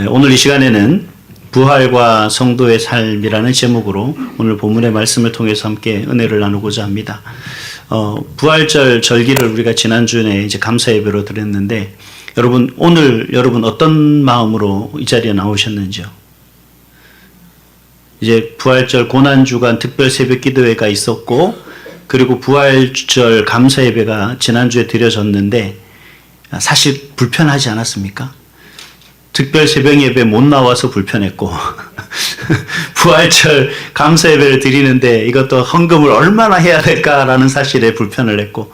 오늘 이 시간에는 부활과 성도의 삶이라는 제목으로 오늘 본문의 말씀을 통해서 함께 은혜를 나누고자 합니다. 부활절 절기를 우리가 지난주에 이제 감사 예배로 드렸는데 오늘 여러분 어떤 마음으로 이 자리에 나오셨는지요? 이제 부활절 고난주간 특별 새벽 기도회가 있었고 그리고 부활절 감사 예배가 지난주에 드려졌는데 사실 불편하지 않았습니까? 특별 새벽 예배 못 나와서 불편했고 부활절 감사 예배를 드리는데 이것도 헌금을 얼마나 해야 될까라는 사실에 불편을 했고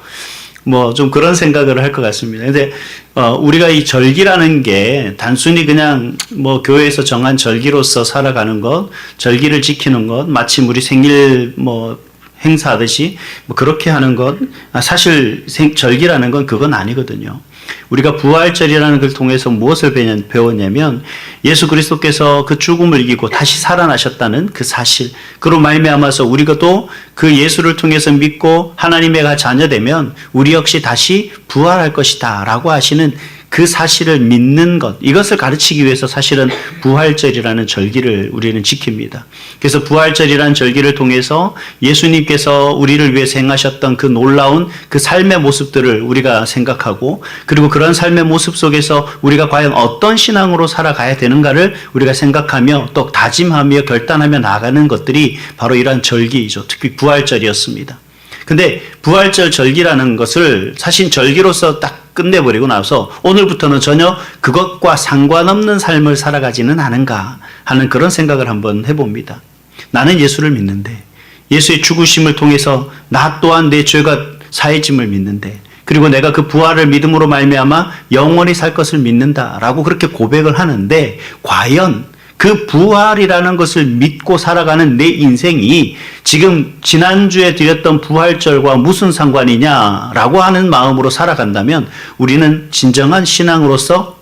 뭐 좀 그런 생각을 할 것 같습니다. 근데 우리가 이 절기라는 게 단순히 그냥 뭐 교회에서 정한 절기로서 살아가는 것, 절기를 지키는 것, 마침 우리 생일 뭐 행사하듯이 뭐 그렇게 하는 것, 사실 절기라는 건 그건 아니거든요. 우리가 부활절이라는 걸 통해서 무엇을 배웠냐면 예수 그리스도께서 그 죽음을 이기고 다시 살아나셨다는 그 사실, 그로 말미암아서 우리가 또 그 예수를 통해서 믿고 하나님의 자녀되면 우리 역시 다시 부활할 것이다 라고 하시는 그 사실을 믿는 것, 이것을 가르치기 위해서 사실은 부활절이라는 절기를 우리는 지킵니다. 그래서 부활절이라는 절기를 통해서 예수님께서 우리를 위해서 행하셨던 그 놀라운 그 삶의 모습들을 우리가 생각하고, 그리고 그런 삶의 모습 속에서 우리가 과연 어떤 신앙으로 살아가야 되는가를 우리가 생각하며 또 다짐하며 결단하며 나아가는 것들이 바로 이러한 절기이죠. 특히 부활절이었습니다. 근데 부활절 절기라는 것을 사실 절기로서 딱 끝내버리고 나서 오늘부터는 전혀 그것과 상관없는 삶을 살아가지는 않은가 하는 그런 생각을 한번 해봅니다. 나는 예수를 믿는데, 예수의 죽으심을 통해서 나 또한 내 죄가 사해짐을 믿는데, 그리고 내가 그 부활을 믿음으로 말미암아 영원히 살 것을 믿는다라고 그렇게 고백을 하는데, 과연 그 부활이라는 것을 믿고 살아가는 내 인생이 지금 지난주에 드렸던 부활절과 무슨 상관이냐라고 하는 마음으로 살아간다면 우리는 진정한 신앙으로서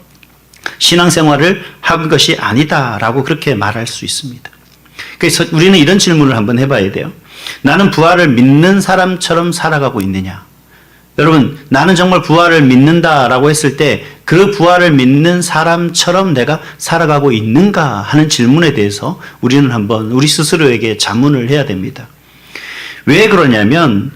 신앙생활을 한 것이 아니다라고 그렇게 말할 수 있습니다. 그래서 우리는 이런 질문을 한번 해봐야 돼요. 나는 부활을 믿는 사람처럼 살아가고 있느냐? 여러분, 나는 정말 부활을 믿는다라고 했을 때 그 부활을 믿는 사람처럼 내가 살아가고 있는가 하는 질문에 대해서 우리는 한번 우리 스스로에게 자문을 해야 됩니다. 왜 그러냐면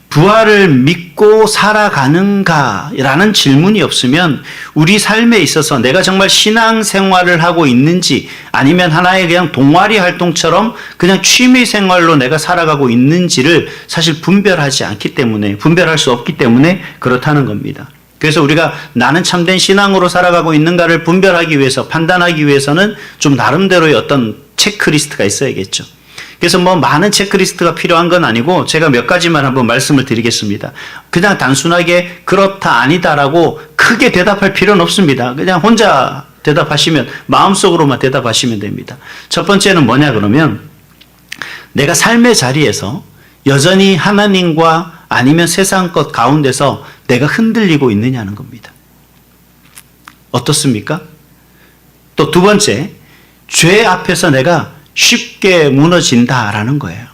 부활을 믿고 살아가는가라는 질문이 없으면 우리 삶에 있어서 내가 정말 신앙생활을 하고 있는지 아니면 하나의 그냥 동아리 활동처럼 그냥 취미생활로 내가 살아가고 있는지를 사실 분별할 수 없기 때문에 그렇다는 겁니다. 그래서 우리가 나는 참된 신앙으로 살아가고 있는가를 분별하기 위해서, 판단하기 위해서는 좀 나름대로의 어떤 체크리스트가 있어야겠죠. 그래서 뭐 많은 체크리스트가 필요한 건 아니고 제가 몇 가지만 한번 말씀을 드리겠습니다. 그냥 단순하게 그렇다 아니다라고 크게 대답할 필요는 없습니다. 그냥 혼자 대답하시면, 마음속으로만 대답하시면 됩니다. 첫 번째는 뭐냐 그러면 내가 삶의 자리에서 여전히 하나님과 아니면 세상 것 가운데서 내가 흔들리고 있느냐는 겁니다. 어떻습니까? 또 두 번째, 죄 앞에서 내가 쉽게 무너진다라는 거예요.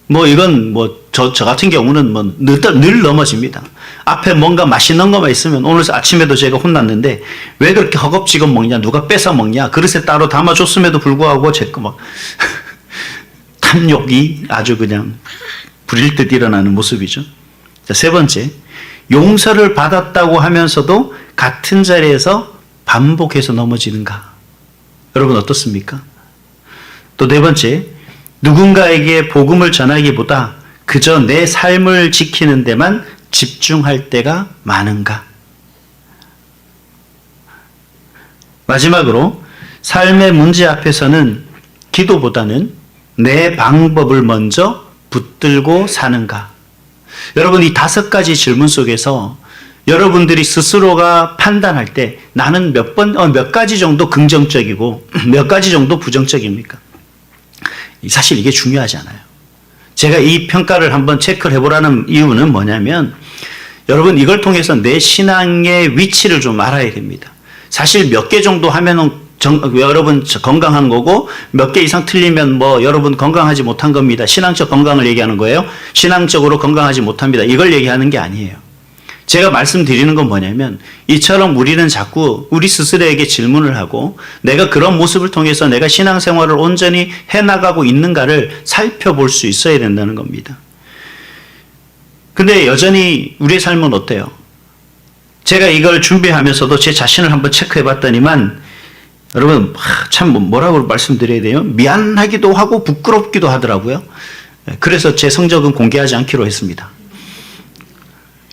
뭐 이건 저 같은 경우는 늘 넘어집니다. 앞에 뭔가 맛있는 것만 있으면, 오늘 아침에도 제가 혼났는데 왜 그렇게 허겁지겁 먹냐, 누가 뺏어 먹냐, 그릇에 따로 담아줬음에도 불구하고 제 거 막 탐욕이 아주 그냥 부릴 듯 일어나는 모습이죠. 자, 세 번째, 용서를 받았다고 하면서도 같은 자리에서 반복해서 넘어지는가? 여러분 어떻습니까? 또 네 번째, 누군가에게 복음을 전하기보다 그저 내 삶을 지키는 데만 집중할 때가 많은가? 마지막으로, 삶의 문제 앞에서는 기도보다는 내 방법을 먼저 붙들고 사는가? 여러분, 이 5가지 질문 속에서 여러분들이 스스로가 판단할 때 나는 몇 가지 정도 긍정적이고 몇 가지 정도 부정적입니까? 사실 이게 중요하지 않아요. 제가 이 평가를 한번 체크를 해보라는 이유는 뭐냐면, 여러분 이걸 통해서 내 신앙의 위치를 좀 알아야 됩니다. 사실 몇 개 정도 하면은 여러분 건강한 거고, 몇 개 이상 틀리면 여러분 건강하지 못한 겁니다. 신앙적 건강을 얘기하는 거예요. 신앙적으로 건강하지 못합니다. 이걸 얘기하는 게 아니에요. 제가 말씀드리는 건 뭐냐면 이처럼 우리는 자꾸 우리 스스로에게 질문을 하고 내가 그런 모습을 통해서 내가 신앙생활을 온전히 해나가고 있는가를 살펴볼 수 있어야 된다는 겁니다. 근데 여전히 우리의 삶은 어때요? 제가 이걸 준비하면서도 제 자신을 한번 체크해 봤더니만 여러분 참 뭐라고 말씀드려야 돼요? 미안하기도 하고 부끄럽기도 하더라고요. 그래서 제 성적은 공개하지 않기로 했습니다.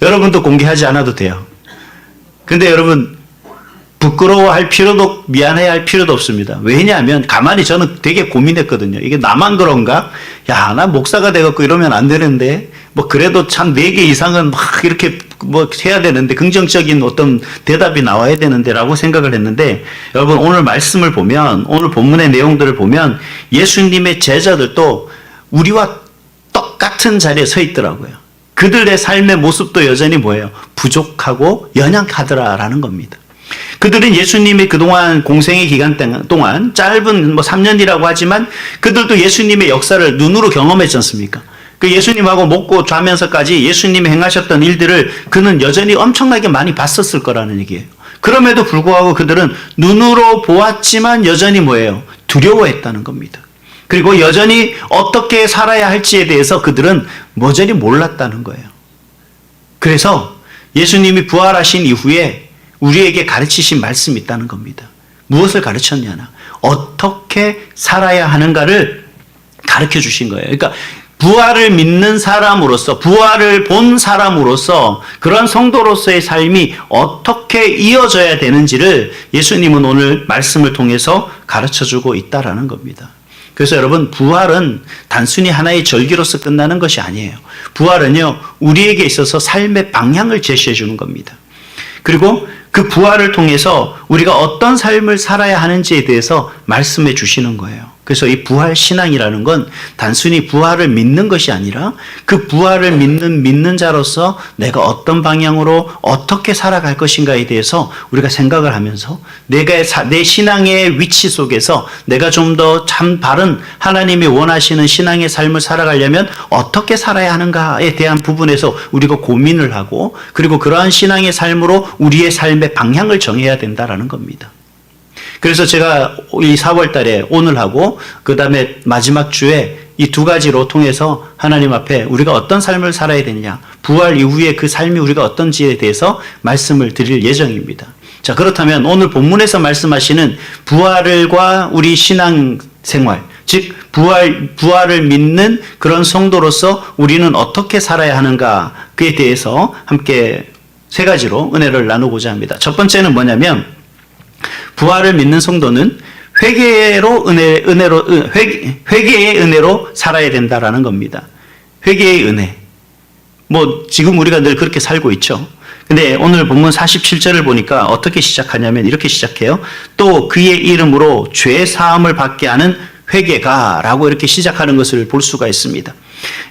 여러분도 공개하지 않아도 돼요. 근데 여러분 부끄러워할 필요도 미안해야 할 필요도 없습니다. 왜냐하면 가만히 저는 되게 고민했거든요. 이게 나만 그런가? 야, 나 목사가 돼갖고 이러면 안 되는데 뭐 그래도 참 4개 이상은 막 이렇게 뭐 해야 되는데 긍정적인 어떤 대답이 나와야 되는데 라고 생각을 했는데 여러분 오늘 말씀을 보면 오늘 본문의 내용들을 보면 예수님의 제자들도 우리와 똑같은 자리에 서 있더라고요. 그들의 삶의 모습도 여전히 뭐예요? 부족하고 연약하더라라는 겁니다. 그들은 예수님이 그동안 공생의 기간 동안 짧은 3년이라고 하지만 그들도 예수님의 역사를 눈으로 경험했지 않습니까? 그 예수님하고 먹고 자면서까지 예수님이 행하셨던 일들을 그는 여전히 엄청나게 많이 봤었을 거라는 얘기예요. 그럼에도 불구하고 그들은 눈으로 보았지만 여전히 뭐예요? 두려워했다는 겁니다. 그리고 여전히 어떻게 살아야 할지에 대해서 그들은 모조리 몰랐다는 거예요. 그래서 예수님이 부활하신 이후에 우리에게 가르치신 말씀이 있다는 겁니다. 무엇을 가르쳤냐나 어떻게 살아야 하는가를 가르쳐 주신 거예요. 그러니까 부활을 믿는 사람으로서 부활을 본 사람으로서 그런 성도로서의 삶이 어떻게 이어져야 되는지를 예수님은 오늘 말씀을 통해서 가르쳐주고 있다라는 겁니다. 그래서 여러분 부활은 단순히 하나의 절기로서 끝나는 것이 아니에요. 부활은요 우리에게 있어서 삶의 방향을 제시해 주는 겁니다. 그리고 그 부활을 통해서 우리가 어떤 삶을 살아야 하는지에 대해서 말씀해 주시는 거예요. 그래서 이 부활 신앙이라는 건 단순히 부활을 믿는 것이 아니라 그 부활을 믿는 자로서 내가 어떤 방향으로 어떻게 살아갈 것인가에 대해서 우리가 생각을 하면서 내 신앙의 위치 속에서 내가 좀 더 참 바른 하나님이 원하시는 신앙의 삶을 살아가려면 어떻게 살아야 하는가에 대한 부분에서 우리가 고민을 하고 그리고 그러한 신앙의 삶으로 우리의 삶의 방향을 정해야 된다라는 겁니다. 그래서 제가 이 4월 달에 오늘하고 그 다음에 마지막 주에 이 2가지로 통해서 하나님 앞에 우리가 어떤 삶을 살아야 되느냐 부활 이후에 그 삶이 우리가 어떤지에 대해서 말씀을 드릴 예정입니다. 자 그렇다면 오늘 본문에서 말씀하시는 부활과 우리 신앙생활 즉 부활을 믿는 그런 성도로서 우리는 어떻게 살아야 하는가에 대해서 함께 3가지로 은혜를 나누고자 합니다. 첫 번째는 뭐냐면 부활을 믿는 성도는 회개의 은혜로 살아야 된다라는 겁니다. 회개의 은혜. 뭐 지금 우리가 늘 그렇게 살고 있죠. 근데 오늘 본문 47절을 보니까 어떻게 시작하냐면 이렇게 시작해요. 또 그의 이름으로 죄 사함을 받게 하는 회개가 라고 이렇게 시작하는 것을 볼 수가 있습니다.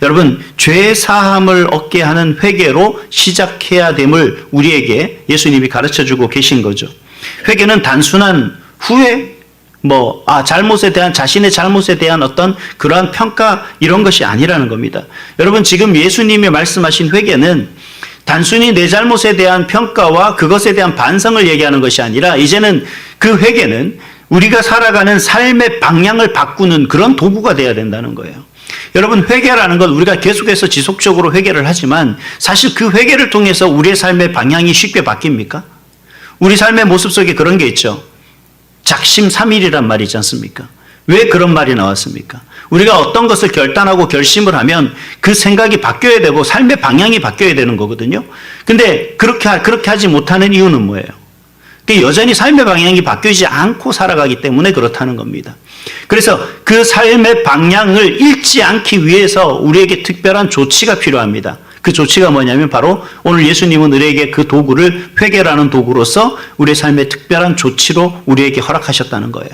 여러분 죄 사함을 얻게 하는 회개로 시작해야 됨을 우리에게 예수님이 가르쳐주고 계신 거죠. 회개는 단순한 후회, 자신의 잘못에 대한 어떤 그러한 평가 이런 것이 아니라는 겁니다. 여러분 지금 예수님이 말씀하신 회개는 단순히 내 잘못에 대한 평가와 그것에 대한 반성을 얘기하는 것이 아니라 이제는 그 회개는 우리가 살아가는 삶의 방향을 바꾸는 그런 도구가 되어야 된다는 거예요. 여러분 회개라는 건 우리가 계속해서 지속적으로 회개를 하지만 사실 그 회개를 통해서 우리의 삶의 방향이 쉽게 바뀝니까? 우리 삶의 모습 속에 그런 게 있죠. 작심삼일이란 말이 있지 않습니까? 왜 그런 말이 나왔습니까? 우리가 어떤 것을 결단하고 결심을 하면 그 생각이 바뀌어야 되고 삶의 방향이 바뀌어야 되는 거거든요. 근데 그렇게 하지 못하는 이유는 뭐예요? 여전히 삶의 방향이 바뀌지 않고 살아가기 때문에 그렇다는 겁니다. 그래서 그 삶의 방향을 잃지 않기 위해서 우리에게 특별한 조치가 필요합니다. 그 조치가 뭐냐면 바로 오늘 예수님은 우리에게 그 도구를 회개라는 도구로서 우리의 삶의 특별한 조치로 우리에게 허락하셨다는 거예요.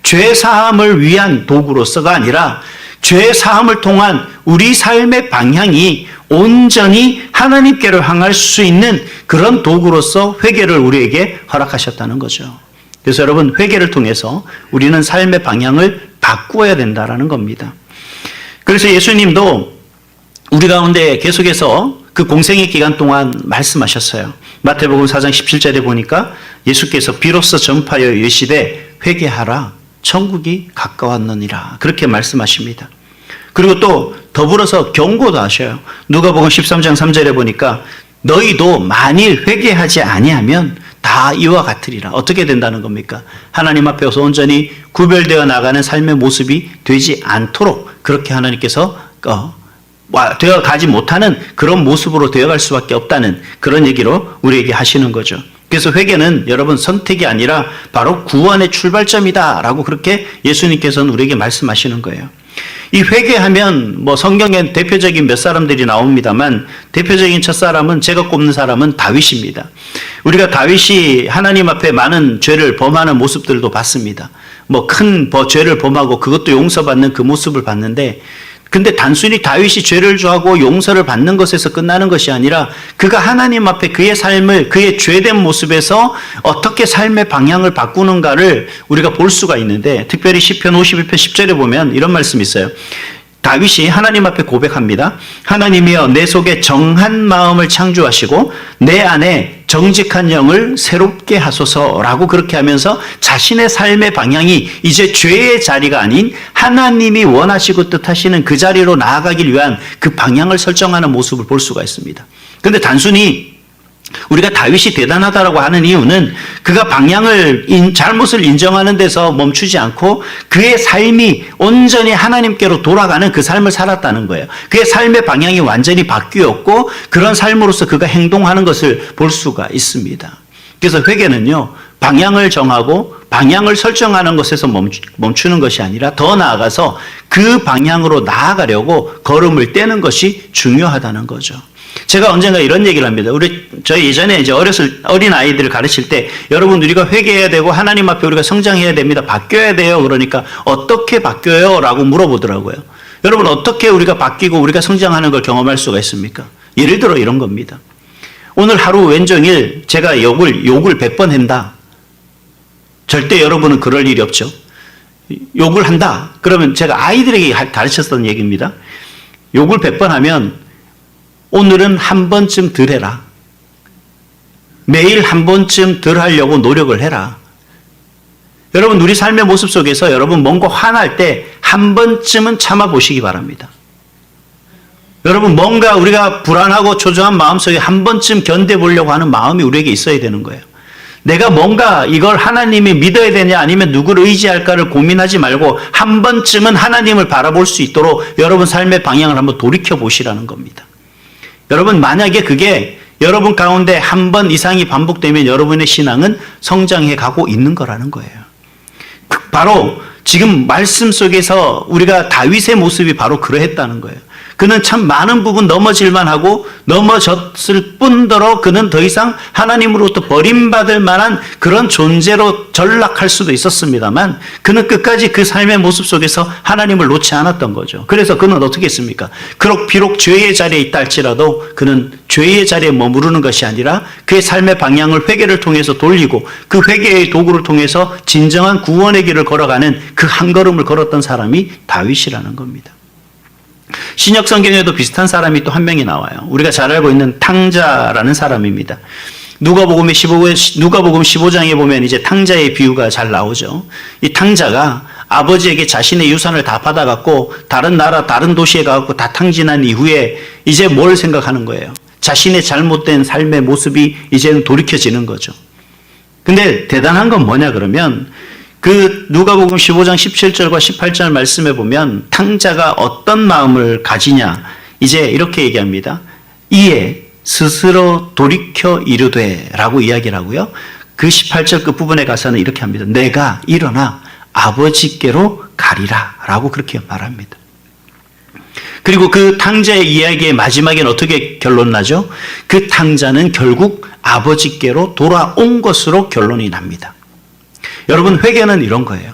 죄 사함을 위한 도구로서가 아니라 죄 사함을 통한 우리 삶의 방향이 온전히 하나님께로 향할 수 있는 그런 도구로서 회개를 우리에게 허락하셨다는 거죠. 그래서 여러분 회개를 통해서 우리는 삶의 방향을 바꾸어야 된다라는 겁니다. 그래서 예수님도 우리 가운데 계속해서 그 공생의 기간 동안 말씀하셨어요. 마태복음 4장 17절에 보니까 예수께서 비로소 전파하여 이르시되 회개하라 천국이 가까웠느니라 그렇게 말씀하십니다. 그리고 또 더불어서 경고도 하셔요. 누가복음 13장 3절에 보니까 너희도 만일 회개하지 아니하면 다 이와 같으리라. 어떻게 된다는 겁니까? 하나님 앞에서 온전히 구별되어 나가는 삶의 모습이 되지 않도록 그렇게 하나님께서 되어 가지 못하는 그런 모습으로 되어갈 수밖에 없다는 그런 얘기로 우리에게 하시는 거죠. 그래서 회개는 여러분 선택이 아니라 바로 구원의 출발점이다라고 그렇게 예수님께서는 우리에게 말씀하시는 거예요. 이 회개하면 뭐 성경에 대표적인 몇 사람들이 나옵니다만 대표적인 첫 사람은 제가 꼽는 사람은 다윗입니다. 우리가 다윗이 하나님 앞에 많은 죄를 범하는 모습들도 봤습니다. 뭐 큰 죄를 범하고 그것도 용서받는 그 모습을 봤는데 근데 단순히 다윗이 죄를 저하고 용서를 받는 것에서 끝나는 것이 아니라 그가 하나님 앞에 그의 삶을 그의 죄된 모습에서 어떻게 삶의 방향을 바꾸는가를 우리가 볼 수가 있는데 특별히 시편 51편 10절에 보면 이런 말씀이 있어요. 다윗이 하나님 앞에 고백합니다. 하나님이여 내 속에 정한 마음을 창조하시고 내 안에 정직한 영을 새롭게 하소서라고 그렇게 하면서 자신의 삶의 방향이 이제 죄의 자리가 아닌 하나님이 원하시고 뜻하시는 그 자리로 나아가길 위한 그 방향을 설정하는 모습을 볼 수가 있습니다. 그런데 단순히 우리가 다윗이 대단하다라고 하는 이유는 그가 잘못을 인정하는 데서 멈추지 않고 그의 삶이 온전히 하나님께로 돌아가는 그 삶을 살았다는 거예요. 그의 삶의 방향이 완전히 바뀌었고 그런 삶으로서 그가 행동하는 것을 볼 수가 있습니다. 그래서 회개는요, 방향을 정하고 방향을 설정하는 것에서 멈추는 것이 아니라 더 나아가서 그 방향으로 나아가려고 걸음을 떼는 것이 중요하다는 거죠. 제가 언젠가 이런 얘기를 합니다. 저희 예전에 이제 어린 아이들을 가르칠 때 여러분 우리가 회개해야 되고 하나님 앞에 우리가 성장해야 됩니다. 바뀌어야 돼요. 그러니까 어떻게 바뀌어요? 라고 물어보더라고요. 여러분 어떻게 우리가 바뀌고 우리가 성장하는 걸 경험할 수가 있습니까? 예를 들어 이런 겁니다. 오늘 하루 왼종일 제가 욕을 100번 한다. 절대 여러분은 그럴 일이 없죠. 욕을 한다. 그러면 제가 아이들에게 가르쳤던 얘기입니다. 욕을 100번 하면 오늘은 한 번쯤 덜 해라. 매일 한 번쯤 덜 하려고 노력을 해라. 여러분 우리 삶의 모습 속에서 여러분 뭔가 화날 때 한 번쯤은 참아보시기 바랍니다. 여러분 뭔가 우리가 불안하고 초조한 마음속에 한 번쯤 견뎌보려고 하는 마음이 우리에게 있어야 되는 거예요. 내가 뭔가 이걸 하나님이 믿어야 되냐 아니면 누구를 의지할까를 고민하지 말고 한 번쯤은 하나님을 바라볼 수 있도록 여러분 삶의 방향을 한번 돌이켜보시라는 겁니다. 여러분 만약에 그게 여러분 가운데 한 번 이상이 반복되면 여러분의 신앙은 성장해 가고 있는 거라는 거예요. 바로 지금 말씀 속에서 우리가 다윗의 모습이 바로 그러했다는 거예요. 그는 참 많은 부분 넘어질만 하고 넘어졌을 뿐더러 그는 더 이상 하나님으로부터 버림받을 만한 그런 존재로 전락할 수도 있었습니다만 그는 끝까지 그 삶의 모습 속에서 하나님을 놓지 않았던 거죠. 그래서 그는 어떻게 했습니까? 비록 죄의 자리에 있다 할지라도 그는 죄의 자리에 머무르는 것이 아니라 그의 삶의 방향을 회개를 통해서 돌리고 그 회개의 도구를 통해서 진정한 구원의 길을 걸어가는 그 한 걸음을 걸었던 사람이 다윗이라는 겁니다. 신약 성경에도 비슷한 사람이 또 한 명이 나와요. 우리가 잘 알고 있는 탕자라는 사람입니다. 누가복음 15장에 보면 이제 탕자의 비유가 잘 나오죠. 이 탕자가 아버지에게 자신의 유산을 다 받아갖고 다른 나라, 다른 도시에 가갖고 다 탕진한 이후에 이제 뭘 생각하는 거예요? 자신의 잘못된 삶의 모습이 이제는 돌이켜지는 거죠. 근데 대단한 건 뭐냐 그러면 그 누가복음 15장 17절과 18절 말씀에 보면 탕자가 어떤 마음을 가지냐 이제 이렇게 얘기합니다. 이에 스스로 돌이켜 이르되 라고 이야기를 하고요. 그 18절 그 부분에 가서는 이렇게 합니다. 내가 일어나 아버지께로 가리라 라고 그렇게 말합니다. 그리고 그 탕자의 이야기의 마지막엔 어떻게 결론 나죠? 그 탕자는 결국 아버지께로 돌아온 것으로 결론이 납니다. 여러분 회개는 이런 거예요.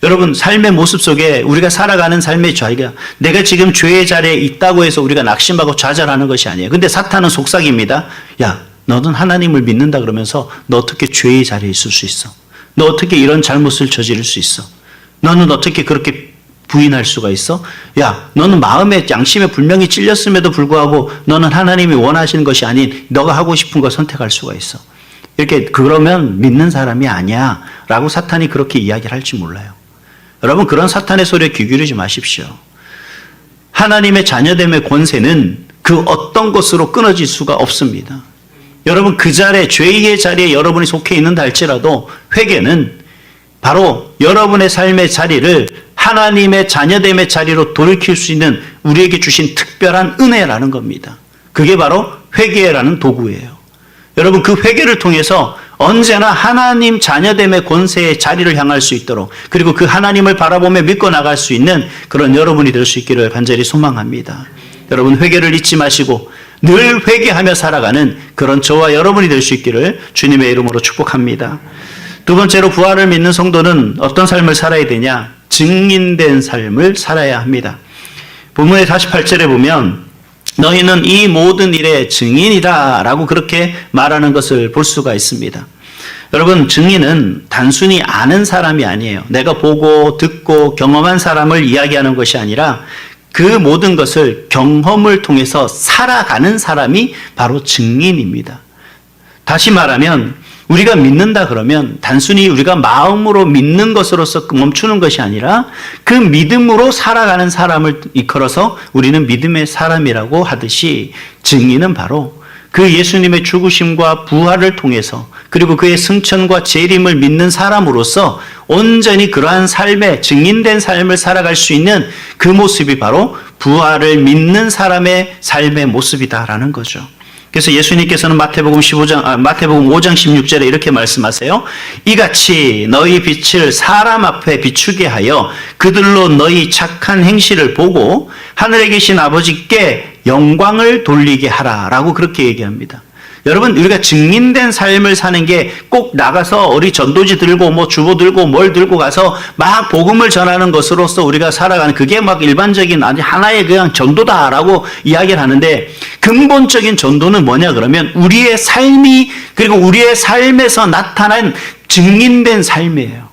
여러분 삶의 모습 속에 우리가 살아가는 삶의 자리가 내가 지금 죄의 자리에 있다고 해서 우리가 낙심하고 좌절하는 것이 아니에요. 근데 사탄은 속삭입니다. 야 너는 하나님을 믿는다 그러면서 너 어떻게 죄의 자리에 있을 수 있어? 너 어떻게 이런 잘못을 저지를 수 있어? 너는 어떻게 그렇게 부인할 수가 있어? 야, 너는 마음에 양심에 분명히 찔렸음에도 불구하고 너는 하나님이 원하시는 것이 아닌 너가 하고 싶은 걸 선택할 수가 있어. 이렇게 그러면 믿는 사람이 아니야 라고 사탄이 그렇게 이야기를 할지 몰라요. 여러분, 그런 사탄의 소리에 귀 기울이지 마십시오. 하나님의 자녀됨의 권세는 그 어떤 것으로 끊어질 수가 없습니다. 여러분, 그 자리에, 죄의 자리에 여러분이 속해 있는다 할지라도 회개는 바로 여러분의 삶의 자리를 하나님의 자녀됨의 자리로 돌이킬 수 있는 우리에게 주신 특별한 은혜라는 겁니다. 그게 바로 회개라는 도구예요. 여러분, 그 회개를 통해서 언제나 하나님 자녀됨의 권세의 자리를 향할 수 있도록, 그리고 그 하나님을 바라보며 믿고 나갈 수 있는 그런 여러분이 될 수 있기를 간절히 소망합니다. 여러분, 회개를 잊지 마시고 늘 회개하며 살아가는 그런 저와 여러분이 될 수 있기를 주님의 이름으로 축복합니다. 두 번째로, 부활을 믿는 성도는 어떤 삶을 살아야 되냐? 증인된 삶을 살아야 합니다. 본문의 48절에 보면 너희는 이 모든 일의 증인이다 라고 그렇게 말하는 것을 볼 수가 있습니다. 여러분, 증인은 단순히 아는 사람이 아니에요. 내가 보고 듣고 경험한 사람을 이야기하는 것이 아니라 그 모든 것을 경험을 통해서 살아가는 사람이 바로 증인입니다. 다시 말하면 우리가 믿는다 그러면 단순히 우리가 마음으로 믿는 것으로서 멈추는 것이 아니라 그 믿음으로 살아가는 사람을 이끌어서 우리는 믿음의 사람이라고 하듯이, 증인은 바로 그 예수님의 죽으심과 부활을 통해서 그리고 그의 승천과 재림을 믿는 사람으로서 온전히 그러한 삶의 증인된 삶을 살아갈 수 있는 그 모습이 바로 부활을 믿는 사람의 삶의 모습이다라는 거죠. 그래서 예수님께서는 마태복음 5장 16절에 이렇게 말씀하세요. 이같이 너희 빛을 사람 앞에 비추게 하여 그들로 너희 착한 행실을 보고 하늘에 계신 아버지께 영광을 돌리게 하라 라고 그렇게 얘기합니다. 여러분, 우리가 증인된 삶을 사는 게 꼭 나가서 어리 전도지 들고 뭐 주보 들고 뭘 들고 가서 막 복음을 전하는 것으로서 우리가 살아가는, 그게 막 일반적인 아주 하나의 그냥 전도다라고 이야기를 하는데, 근본적인 전도는 뭐냐 그러면 우리의 삶이, 그리고 우리의 삶에서 나타난 증인된 삶이에요.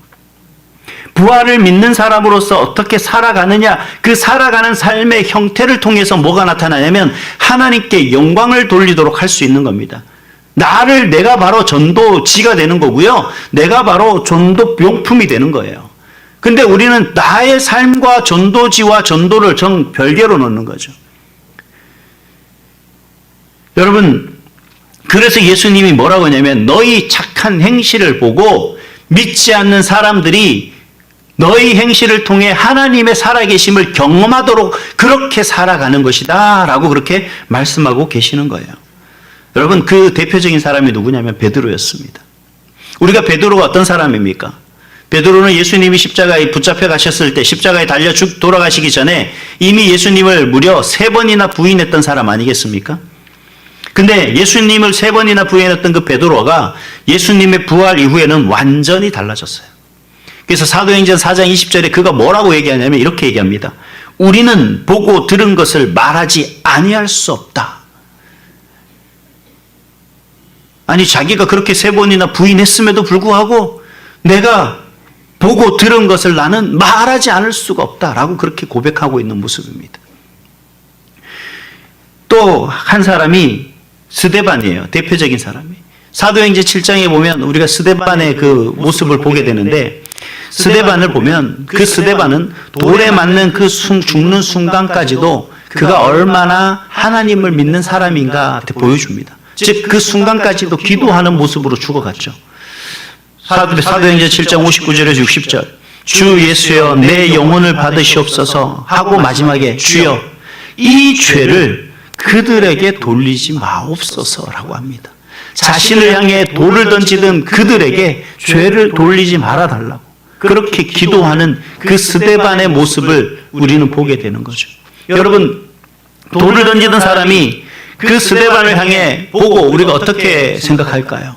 부활을 믿는 사람으로서 어떻게 살아가느냐, 그 살아가는 삶의 형태를 통해서 뭐가 나타나냐면 하나님께 영광을 돌리도록 할 수 있는 겁니다. 내가 바로 전도지가 되는 거고요. 내가 바로 전도 용품이 되는 거예요. 근데 우리는 나의 삶과 전도지와 전도를 별개로 놓는 거죠. 여러분, 그래서 예수님이 뭐라고 하냐면 너희 착한 행실을 보고 믿지 않는 사람들이 너희 행실을 통해 하나님의 살아계심을 경험하도록 그렇게 살아가는 것이다 라고 그렇게 말씀하고 계시는 거예요. 여러분, 그 대표적인 사람이 누구냐면 베드로였습니다. 우리가 베드로가 어떤 사람입니까? 베드로는 예수님이 십자가에 붙잡혀 가셨을 때, 십자가에 달려 돌아가시기 전에 이미 예수님을 무려 3번이나 부인했던 사람 아니겠습니까? 근데 예수님을 3번이나 부인했던 그 베드로가 예수님의 부활 이후에는 완전히 달라졌어요. 그래서 사도행전 4장 20절에 그가 뭐라고 얘기하냐면 이렇게 얘기합니다. 우리는 보고 들은 것을 말하지 아니할 수 없다. 아니, 자기가 그렇게 3번이나 부인했음에도 불구하고 내가 보고 들은 것을 나는 말하지 않을 수가 없다라고 그렇게 고백하고 있는 모습입니다. 또 한 사람이 스데반이에요. 대표적인 사람이. 사도행전 7장에 보면 우리가 스데반의 그 모습을 보게 되는데, 스데반을 보면 그 스데반은 돌에 맞는 그 죽는 순간까지도 그가 얼마나 하나님을 믿는 사람인가 보여줍니다. 즉 그 순간까지도 기도하는 모습으로 죽어갔죠. 사도행전 7장 59절에서 60절, 주 예수여 내 영혼을 받으시옵소서 하고 마지막에 주여 이 죄를 그들에게 돌리지 마옵소서라고 합니다. 자신을 향해 돌을 던지던 그들에게 죄를 돌리지 말아달라고 그렇게 기도하는 그 스데반의 모습을 우리는 보게 되는 거죠. 여러분, 돌을 던지던 사람이 그 스데반을 향해 보고 우리가 어떻게 생각할까요?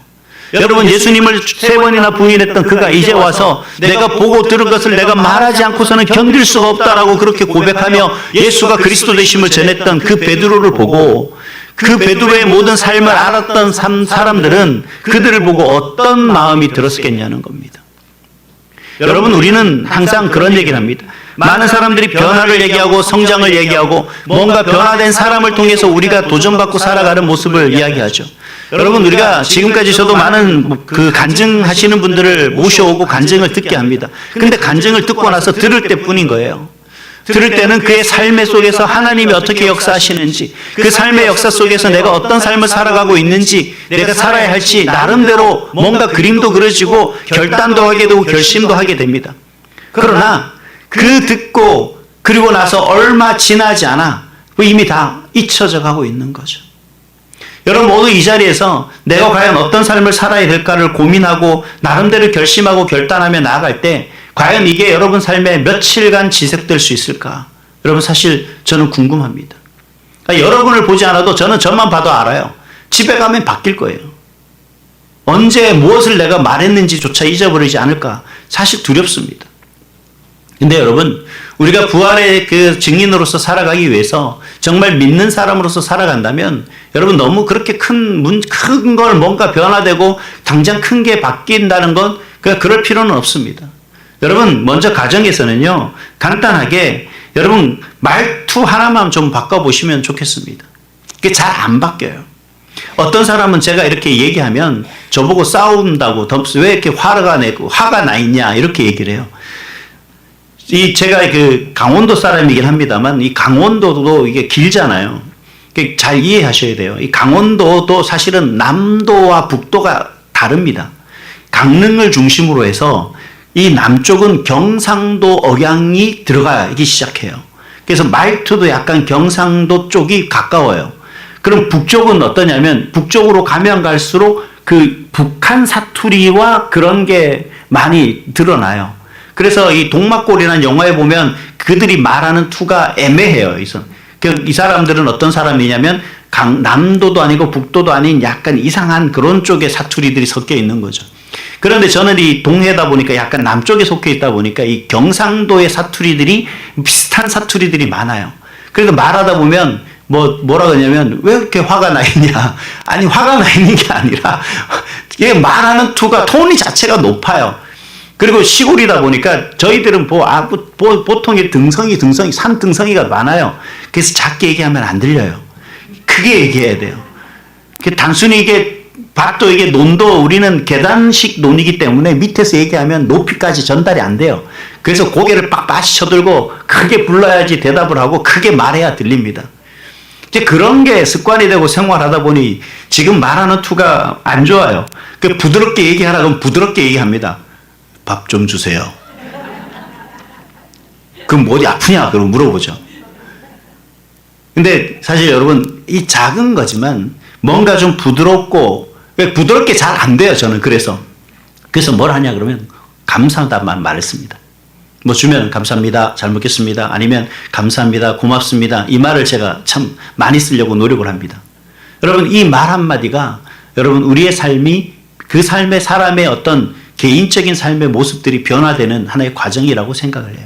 여러분, 예수님을 3번이나 부인했던 그가 이제 와서 내가 보고 들은 것을 내가 말하지 않고서는 견딜 수가 없다라고 그렇게 고백하며 예수가 그리스도 되심을 전했던 그 베드로를 보고, 그 베드로의 모든 삶을 알았던 사람들은 그들을 보고 어떤 마음이 들었겠냐는 겁니다. 여러분, 우리는 항상 그런 얘기를 합니다. 많은 사람들이 변화를 얘기하고 성장을 얘기하고 뭔가 변화된 사람을 통해서 우리가 도전받고 살아가는 모습을 이야기하죠. 여러분, 우리가 지금까지 저도 많은 그 간증하시는 분들을 모셔오고 간증을 듣게 합니다. 근데 간증을 듣고 나서 들을 때뿐인 거예요. 들을 때는 그의 삶의 속에서 하나님이 어떻게 역사하시는지, 그 삶의 역사 속에서 내가 어떤 삶을 살아가고 있는지, 내가 살아야 할지 나름대로 뭔가 그림도 그려지고 결단도 하게 되고 결심도 하게 됩니다. 그러나 그 듣고 그리고 나서 얼마 지나지 않아 이미 다 잊혀져 가고 있는 거죠. 여러분 모두 이 자리에서 내가 과연 어떤 삶을 살아야 될까를 고민하고 나름대로 결심하고 결단하며 나아갈 때 과연 이게 여러분 삶에 며칠간 지속될 수 있을까? 여러분 사실 저는 궁금합니다. 그러니까 여러분을 보지 않아도 저는 저만 봐도 알아요. 집에 가면 바뀔 거예요. 언제 무엇을 내가 말했는지조차 잊어버리지 않을까? 사실 두렵습니다. 근데 여러분, 우리가 부활의 그 증인으로서 살아가기 위해서 정말 믿는 사람으로서 살아간다면 여러분 너무 그렇게 큰 걸 뭔가 변화되고 당장 큰 게 바뀐다는 건 그럴 필요는 없습니다. 여러분, 먼저 가정에서는요, 간단하게 여러분 말투 하나만 좀 바꿔보시면 좋겠습니다. 그게 잘 안 바뀌어요. 어떤 사람은 제가 이렇게 얘기하면 저보고 싸운다고 왜 이렇게 화가 나 있냐 이렇게 얘기를 해요. 제가 그 강원도 사람이긴 합니다만 이 강원도도 이게 길잖아요. 잘 이해하셔야 돼요. 이 강원도도 사실은 남도와 북도가 다릅니다. 강릉을 중심으로 해서 이 남쪽은 경상도 억양이 들어가기 시작해요. 그래서 말투도 약간 경상도 쪽이 가까워요. 그럼 북쪽은 어떠냐면 북쪽으로 가면 갈수록 그 북한 사투리와 그런 게 많이 드러나요. 그래서 이 동막골이라는 영화에 보면 그들이 말하는 투가 애매해요. 이 사람들은 어떤 사람이냐면 남도도 아니고 북도도 아닌 약간 이상한 그런 쪽의 사투리들이 섞여 있는 거죠. 그런데 저는 이 동해다 보니까 약간 남쪽에 속해 있다 보니까 이 경상도의 사투리들이 비슷한 사투리들이 많아요. 그러니까 말하다 보면 뭐라 그러냐면 왜 이렇게 화가 나 있냐. 아니 화가 나 있는 게 아니라 이게 말하는 투가 톤이 자체가 높아요. 그리고 시골이다 보니까 저희들은 보통 산 등성이가 많아요. 그래서 작게 얘기하면 안 들려요. 크게 얘기해야 돼요. 단순히 이게 밭도 이게 논도 우리는 계단식 논이기 때문에 밑에서 얘기하면 높이까지 전달이 안 돼요. 그래서 고개를 빳빳이 쳐들고 크게 불러야지 대답을 하고 크게 말해야 들립니다. 이제 그런 게 습관이 되고 생활하다 보니 지금 말하는 투가 안 좋아요. 부드럽게 얘기하라 그러면 부드럽게 얘기합니다. 밥 좀 주세요. 그럼 뭐 어디 아프냐? 그러고 물어보죠. 근데 사실 여러분, 이 작은 거지만 뭔가 좀 부드럽고, 부드럽게 잘 안 돼요, 저는. 그래서 뭘 하냐 그러면 감사하다만 말했습니다. 뭐 주면 감사합니다, 잘 먹겠습니다. 아니면 감사합니다, 고맙습니다. 이 말을 제가 참 많이 쓰려고 노력을 합니다. 여러분, 이 말 한마디가 여러분, 우리의 삶이 그 삶의 사람의 어떤 개인적인 삶의 모습들이 변화되는 하나의 과정이라고 생각을 해요.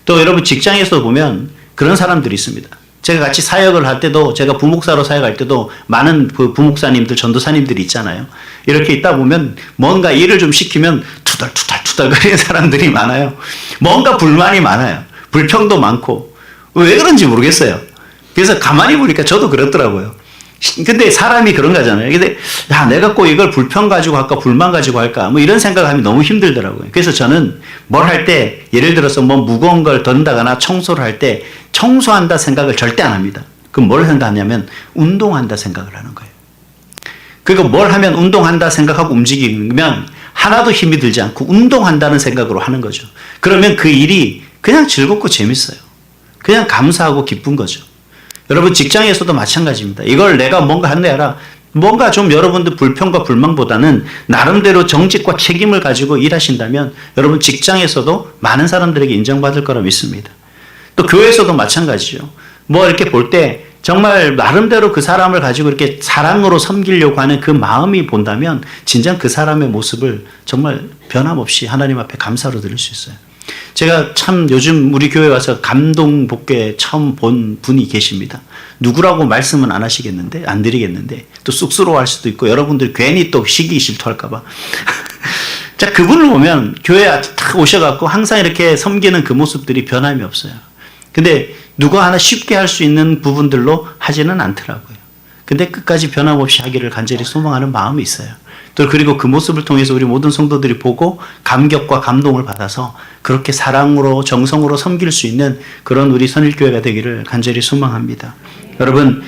또 여러분 직장에서 보면 그런 사람들이 있습니다. 제가 같이 사역을 할 때도 제가 부목사로 사역할 때도 많은 그 부목사님들, 전도사님들이 있잖아요. 이렇게 있다 보면 뭔가 일을 좀 시키면 투덜투덜거리는 사람들이 많아요. 뭔가 불만이 많아요. 불평도 많고. 왜 그런지 모르겠어요. 그래서 가만히 보니까 저도 그렇더라고요. 근데 사람이 그런 거잖아요. 근데 내가 꼭 이걸 불평 가지고 할까 불만 가지고 할까 뭐 이런 생각하면 너무 힘들더라고요. 그래서 저는 뭘 할 때 예를 들어서 뭐 무거운 걸 던다거나 청소를 할 때 청소한다 생각을 절대 안 합니다. 그럼 뭘 한다냐면 운동한다 생각을 하는 거예요. 그리고 뭘 하면 운동한다 생각하고 움직이면 하나도 힘이 들지 않고 운동한다는 생각으로 하는 거죠. 그러면 그 일이 그냥 즐겁고 재밌어요. 그냥 감사하고 기쁜 거죠. 여러분 직장에서도 마찬가지입니다. 이걸 내가 뭔가 하는 게 아니라 뭔가 좀 여러분들 불평과 불만보다는 나름대로 정직과 책임을 가지고 일하신다면 여러분 직장에서도 많은 사람들에게 인정받을 거라 믿습니다. 또 교회에서도 마찬가지죠. 뭐 이렇게 볼 때 정말 나름대로 그 사람을 가지고 이렇게 사랑으로 섬기려고 하는 그 마음이 본다면 진짜 그 사람의 모습을 정말 변함없이 하나님 앞에 감사로 드릴 수 있어요. 제가 참 요즘 우리 교회 와서 감동 복게 처음 본 분이 계십니다. 누구라고 말씀은 안 하시겠는데, 안 드리겠는데, 또 쑥스러워 할 수도 있고, 여러분들 괜히 또 시기 질투할까봐. 자, 그분을 보면 교회에 탁 오셔갖고 항상 이렇게 섬기는 그 모습들이 변함이 없어요. 근데 누가 하나 쉽게 할 수 있는 부분들로 하지는 않더라고요. 근데 끝까지 변함없이 하기를 간절히 소망하는 마음이 있어요. 또 그리고 그 모습을 통해서 우리 모든 성도들이 보고 감격과 감동을 받아서 그렇게 사랑으로 정성으로 섬길 수 있는 그런 우리 선일교회가 되기를 간절히 소망합니다. 여러분,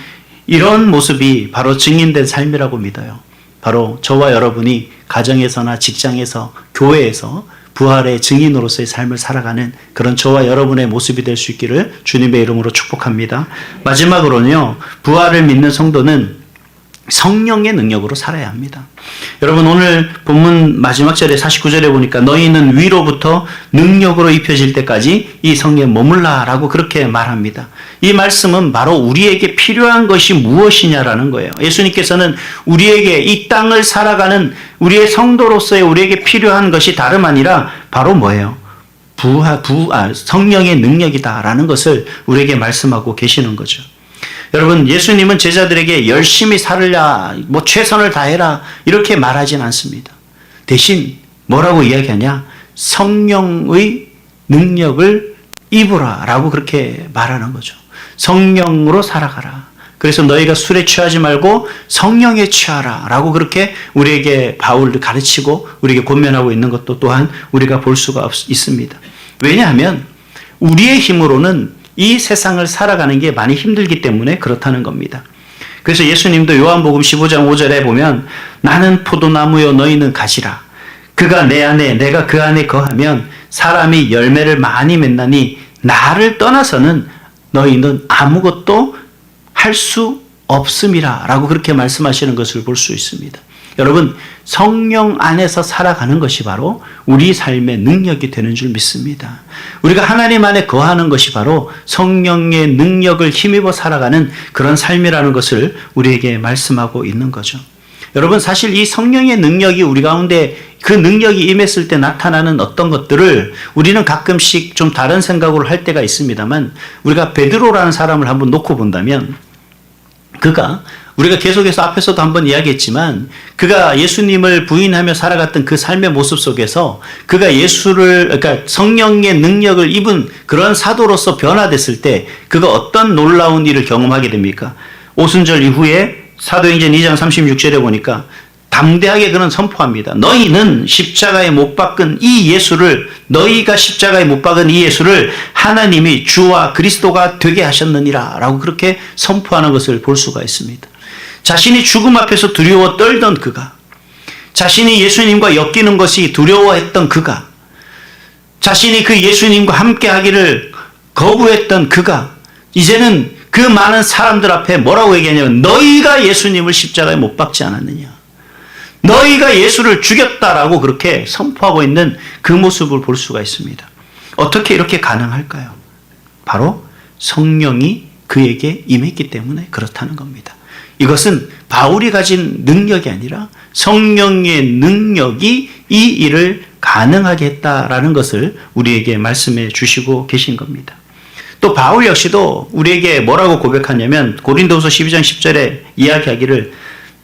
이런 모습이 바로 증인된 삶이라고 믿어요. 바로 저와 여러분이 가정에서나 직장에서 교회에서 부활의 증인으로서의 삶을 살아가는 그런 저와 여러분의 모습이 될 수 있기를 주님의 이름으로 축복합니다. 마지막으로는요, 부활을 믿는 성도는 성령의 능력으로 살아야 합니다. 여러분, 오늘 본문 마지막 절에 49절에 보니까 너희는 위로부터 능력으로 입혀질 때까지 이 성에 머물라 라고 그렇게 말합니다. 이 말씀은 바로 우리에게 필요한 것이 무엇이냐라는 거예요. 예수님께서는 우리에게 이 땅을 살아가는 우리의 성도로서의 우리에게 필요한 것이 다름 아니라 바로 뭐예요? 성령의 능력이다라는 것을 우리에게 말씀하고 계시는 거죠. 여러분, 예수님은 제자들에게 열심히 살으라, 최선을 다해라 이렇게 말하진 않습니다. 대신 뭐라고 이야기하냐? 성령의 능력을 입으라 라고 그렇게 말하는 거죠. 성령으로 살아가라. 그래서 너희가 술에 취하지 말고 성령에 취하라 라고 그렇게 우리에게 바울을 가르치고 우리에게 권면하고 있는 것도 또한 우리가 볼 수가 있습니다. 왜냐하면 우리의 힘으로는 이 세상을 살아가는 게 많이 힘들기 때문에 그렇다는 겁니다. 그래서 예수님도 요한복음 15장 5절에 보면 나는 포도나무요 너희는 가지라. 그가 내 안에 내가 그 안에 거하면 사람이 열매를 많이 맺나니 나를 떠나서는 너희는 아무것도 할 수 없음이라 라고 그렇게 말씀하시는 것을 볼 수 있습니다. 여러분, 성령 안에서 살아가는 것이 바로 우리 삶의 능력이 되는 줄 믿습니다. 우리가 하나님 안에 거하는 것이 바로 성령의 능력을 힘입어 살아가는 그런 삶이라는 것을 우리에게 말씀하고 있는 거죠. 여러분, 사실 이 성령의 능력이 우리 가운데 그 능력이 임했을 때 나타나는 어떤 것들을 우리는 가끔씩 좀 다른 생각으로 할 때가 있습니다만, 우리가 베드로라는 사람을 한번 놓고 본다면 그가 우리가 계속해서 앞에서도 한번 이야기했지만 그가 예수님을 부인하며 살아갔던 그 삶의 모습 속에서 그가 그러니까 성령의 능력을 입은 그런 사도로서 변화됐을 때 그가 어떤 놀라운 일을 경험하게 됩니까? 오순절 이후에 사도행전 2장 36절에 보니까 담대하게 그는 선포합니다. 너희가 십자가에 못 박은 이 예수를 하나님이 주와 그리스도가 되게 하셨느니라 라고 그렇게 선포하는 것을 볼 수가 있습니다. 자신이 죽음 앞에서 두려워 떨던 그가, 자신이 예수님과 엮이는 것이 두려워했던 그가, 자신이 그 예수님과 함께 하기를 거부했던 그가 이제는 그 많은 사람들 앞에 뭐라고 얘기하냐면 너희가 예수님을 십자가에 못 박지 않았느냐, 너희가 예수를 죽였다라고 그렇게 선포하고 있는 그 모습을 볼 수가 있습니다. 어떻게 이렇게 가능할까요? 바로 성령이 그에게 임했기 때문에 그렇다는 겁니다. 이것은 바울이 가진 능력이 아니라 성령의 능력이 이 일을 가능하게 했다라는 것을 우리에게 말씀해 주시고 계신 겁니다. 또 바울 역시도 우리에게 뭐라고 고백하냐면 고린도후서 12장 10절에 이야기하기를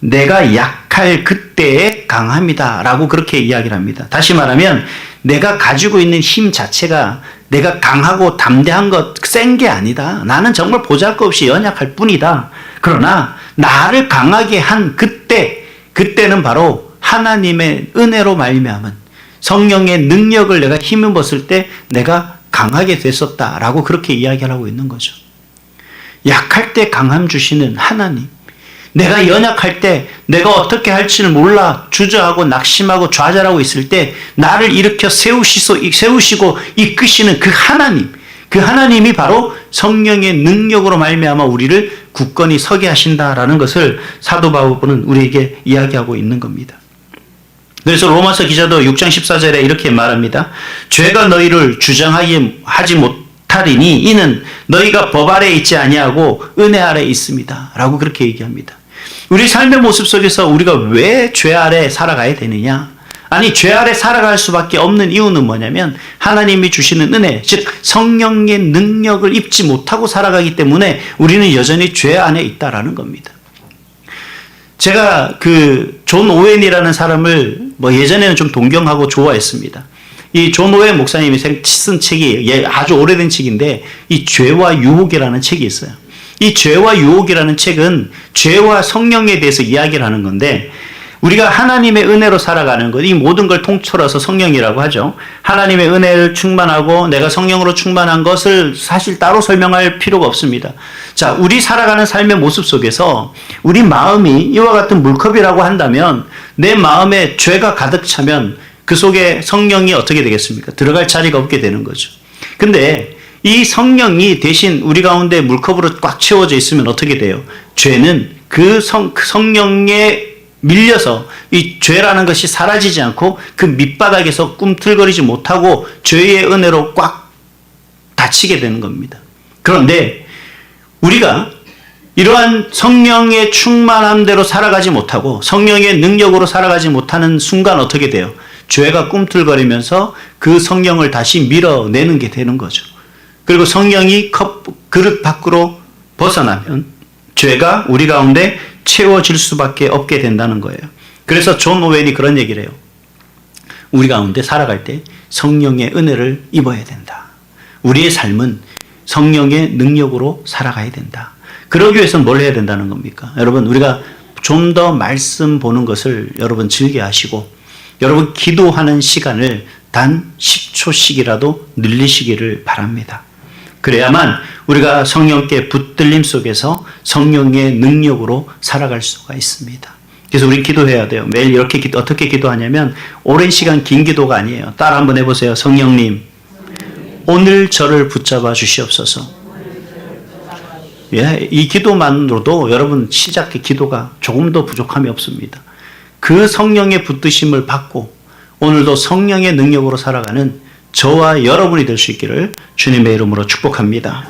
내가 약할 그때에 강함이다 라고 그렇게 이야기를 합니다. 다시 말하면 내가 가지고 있는 힘 자체가 내가 강하고 담대한 것, 센 게 아니다. 나는 정말 보잘것없이 연약할 뿐이다. 그러나 나를 강하게 한 그때는 바로 하나님의 은혜로 말미암은 성령의 능력을 내가 힘입었을 때 내가 강하게 됐었다라고 그렇게 이야기를 하고 있는 거죠. 약할 때 강함 주시는 하나님, 내가 연약할 때 내가 어떻게 할지를 몰라 주저하고 낙심하고 좌절하고 있을 때 나를 일으켜 세우시고 이끄시는 그 하나님이 바로 성령의 능력으로 말미암아 우리를 굳건히 서게 하신다라는 것을 사도 바울은 우리에게 이야기하고 있는 겁니다. 그래서 로마서 기자도 6장 14절에 이렇게 말합니다. 죄가 너희를 주장하지 못하리니 이는 너희가 법 아래 있지 아니하고 은혜 아래 있습니다 라고 그렇게 얘기합니다. 우리 삶의 모습 속에서 우리가 왜 죄 아래 살아가야 되느냐? 아니, 죄 아래 살아갈 수밖에 없는 이유는 뭐냐면 하나님이 주시는 은혜, 즉 성령의 능력을 입지 못하고 살아가기 때문에 우리는 여전히 죄 안에 있다라는 겁니다. 제가 존 오웬이라는 사람을 뭐 예전에는 좀 동경하고 좋아했습니다. 이 존 오웬 목사님이 쓴 책이 아주 오래된 책인데 이 죄와 유혹이라는 책이 있어요. 이 죄와 유혹이라는 책은 죄와 성령에 대해서 이야기를 하는 건데 우리가 하나님의 은혜로 살아가는 것, 이 모든 걸 통틀어서 성령이라고 하죠. 하나님의 은혜를 충만하고 내가 성령으로 충만한 것을 사실 따로 설명할 필요가 없습니다. 자, 우리 살아가는 삶의 모습 속에서 우리 마음이 이와 같은 물컵이라고 한다면 내 마음에 죄가 가득 차면 그 속에 성령이 어떻게 되겠습니까? 들어갈 자리가 없게 되는 거죠. 근데 이 성령이 대신 우리 가운데 물컵으로 꽉 채워져 있으면 어떻게 돼요? 죄는 그 성령에 밀려서 이 죄라는 것이 사라지지 않고 그 밑바닥에서 꿈틀거리지 못하고 죄의 은혜로 꽉 닫히게 되는 겁니다. 그런데 우리가 이러한 성령의 충만함대로 살아가지 못하고 성령의 능력으로 살아가지 못하는 순간 어떻게 돼요? 죄가 꿈틀거리면서 그 성령을 다시 밀어내는 게 되는 거죠. 그리고 성령이 그릇 밖으로 벗어나면 죄가 우리 가운데 채워질 수밖에 없게 된다는 거예요. 그래서 존 오웬이 그런 얘기를 해요. 우리 가운데 살아갈 때 성령의 은혜를 입어야 된다. 우리의 삶은 성령의 능력으로 살아가야 된다. 그러기 위해서는 뭘 해야 된다는 겁니까? 여러분, 우리가 좀 더 말씀 보는 것을 여러분 즐겨하시고 여러분 기도하는 시간을 단 10초씩이라도 늘리시기를 바랍니다. 그래야만 우리가 성령께 붙들림 속에서 성령의 능력으로 살아갈 수가 있습니다. 그래서 우리 기도해야 돼요. 매일 이렇게 어떻게 기도하냐면 오랜 시간 긴 기도가 아니에요. 따라 한번 해보세요. 성령님, 오늘 저를 붙잡아 주시옵소서. 예, 이 기도만으로도 여러분 시작의 기도가 조금 더 부족함이 없습니다. 그 성령의 붙드심을 받고 오늘도 성령의 능력으로 살아가는 저와 여러분이 될 수 있기를 주님의 이름으로 축복합니다.